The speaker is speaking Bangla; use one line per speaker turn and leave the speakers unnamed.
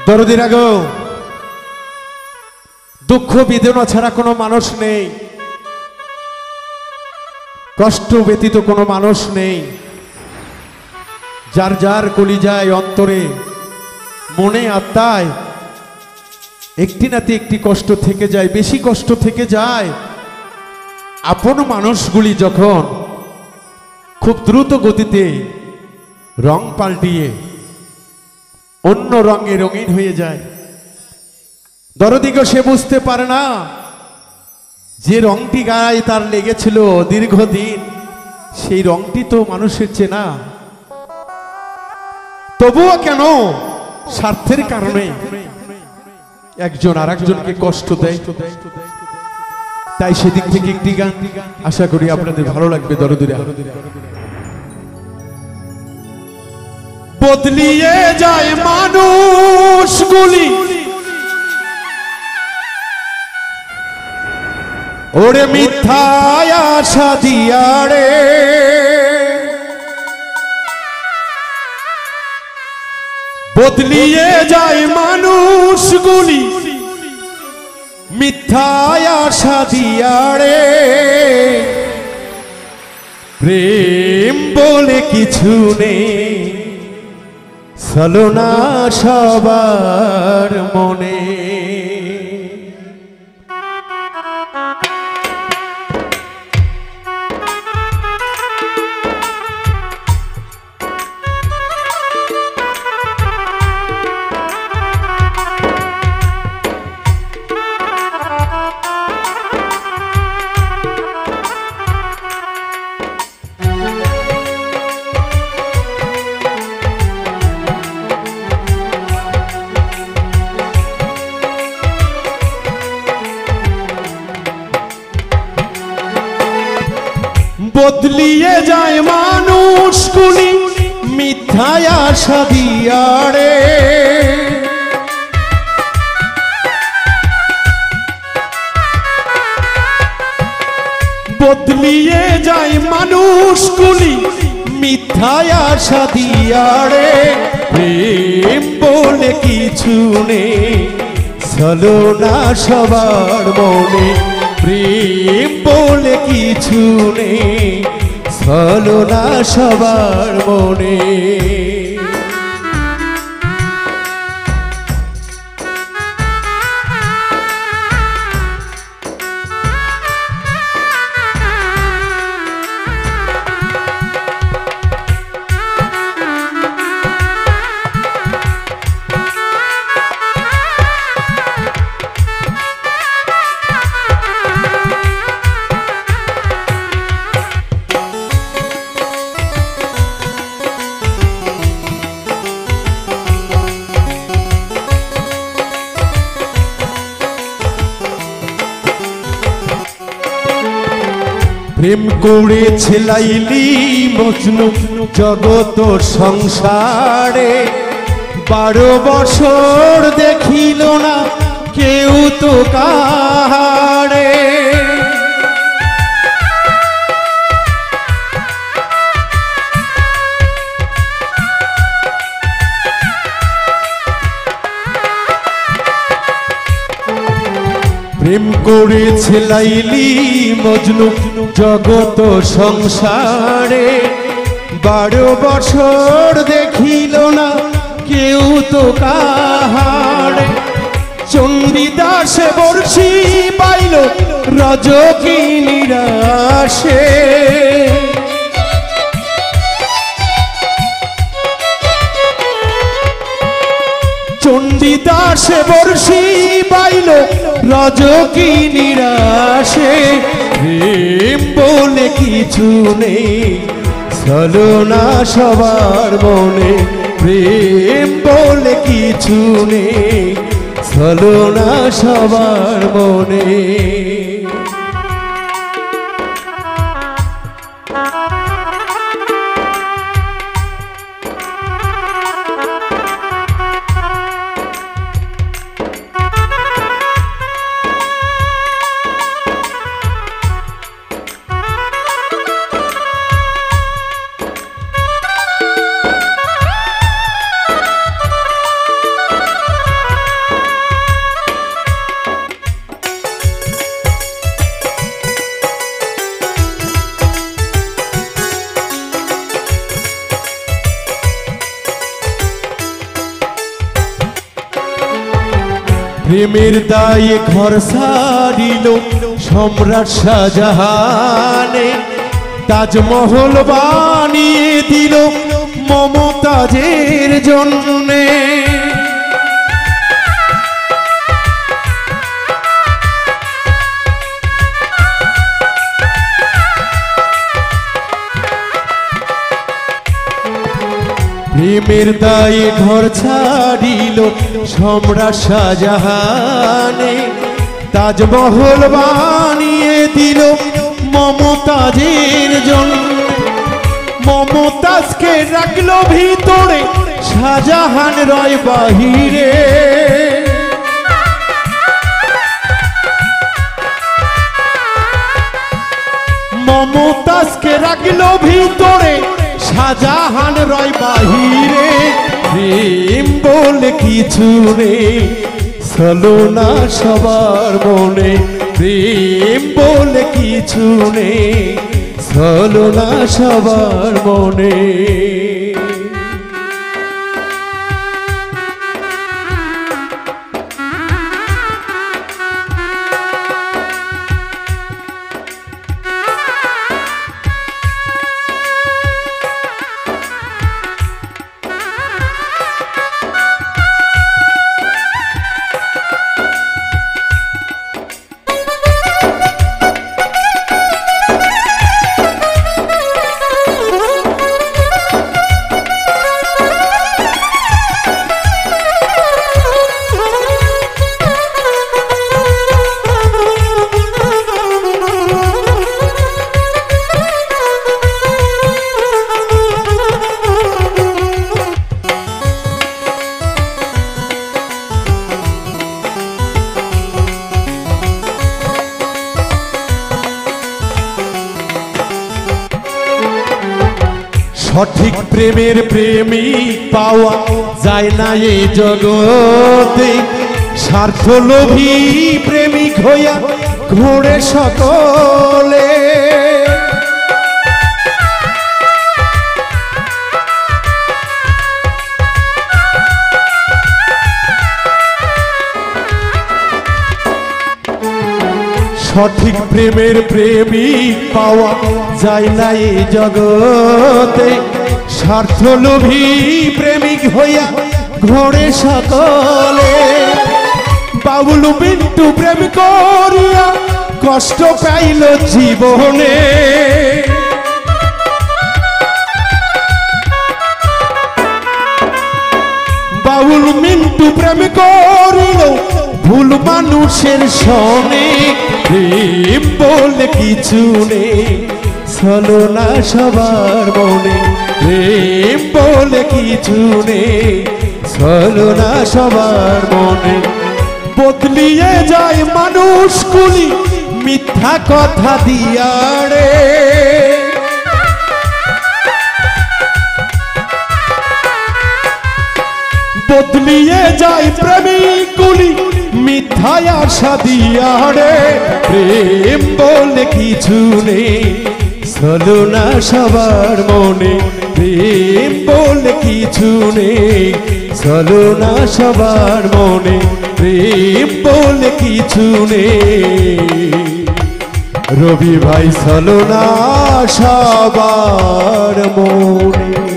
দরদিরা গো, দুঃখ বেদনা ছাড়া কোনো মানুষ নেই, কষ্ট ব্যতীত কোনো মানুষ নেই। যার যার কলিজায় অন্তরে মনে আত্মায় একটি নাতে একটি কষ্ট থেকে যায়, বেশি কষ্ট থেকে যায় আপন মানুষগুলি যখন খুব দ্রুত গতিতে রং পাল্টিয়ে অন্য রঙে রঙিন হয়ে যায়। দরদিগো সে বুঝতে পারে না যে রংটি গায়ে তার লেগেছিল দীর্ঘদিন, সেই রংটি তো মানুষের চেনা, তবুও কেন স্বার্থের কারণে একজন আর একজনকে কষ্ট দেয়। তাই সেদিক থেকে একটি গান আশা করি আপনাদের ভালো লাগবে। দরদিরা, বদলিয়ে যায় মানুষগুলি, ওরে মিথ্যায় আশা দিয়ারে, বদলিয়ে যায় মানুষগুলি মিথ্যায় আশা দিয়ারে। প্রেম বলে কিছু নেই, ছলনা সবার মনে। বদলিয়ে যায় মানুষগুলি মিথ্যায় আশা দিয়ারে, বদলিয়ে যায় মানুষগুলি মিথ্যায় আশা দিয়ারে। প্রেম বলে কিছু নেই, ছলনা সবার মনে। প্রেম বলে কিছু নেই, ছলনা সবার মনে। প্রেম করেছে লাইলি মজনু জগত সংসারে, 12 বছর দেখিল না কেউ তো কাহারে। প্রেম করেছে লাইলি মজনু জগত সংসারে, 12 বছর দেখিল না কেউ তো কাহারে। চণ্ডীদাসে বর্ষি পাইল রজকিনীর আশে, চণ্ডীদাসে বর্ষি পাইল রজকিনীর আশে। প্রেম বলে কিছু নেই, ছলনা সবার মনে। প্রেম বলে কিছু নেই, ছলনা সবার মনে। প্রেমের দায়ে ঘর ছাড়িল সম্রাট শাহজাহানে, তাজমহল বানিয়ে দিল মমতাজের জন্যে। প্রেমের দায়ে ঘর ছাড়িল সম্রাট শাহজাহানে, তাজমহল বানিয়ে দিল মমতাজের জন্য। মমতাজকে রাখলো ভিতরে, শাহজাহান রয় বাহিরে। মমতাজকে রাখলো ভিতরে, শাহজাহান রয় বাহিরে। প্রেম বলে কিছু নেই, ছলনা সবার মনে। প্রেম বলে কিছু নেই, ছলনা সবার মনে। সঠিক প্রেমের প্রেমিক পাওয়া যায় না এই জগতে। স্বার্থলোভী প্রেমিক হইয়া ঘোরে সকলে। সঠিক প্রেমের প্রেমিক পাওয়া যায় না এই জগতে। স্বার্থলোভী প্রেমিক হইয়া ঘোরে সকলে। বাবুলু বিন্টু প্রেম করিয়া কষ্ট পাইল জীবনে। বাবুলু মিন্টু প্রেম করিল ভুল মানুষের সনে। প্রেম বলে কিছু নেই, ছলনা সবার মনে। প্রেম বলে কিছু নেই, ছলনা সবার মনে। বদলিয়ে যায় মানুষগুলি মিথ্যা কথা দিয়া রে। বদলিয়ে যায় প্রেমিকগুলি মিথ্যা আশা দিয়া রে। প্রেম বলে কিছু নেই, ছলনা সবার মনে। প্রেম বলে কিছু নেই, ছলনা সবার মনে। প্রেম বলে কিছু নেই, রবি ভাই ছলনা সবার মনে।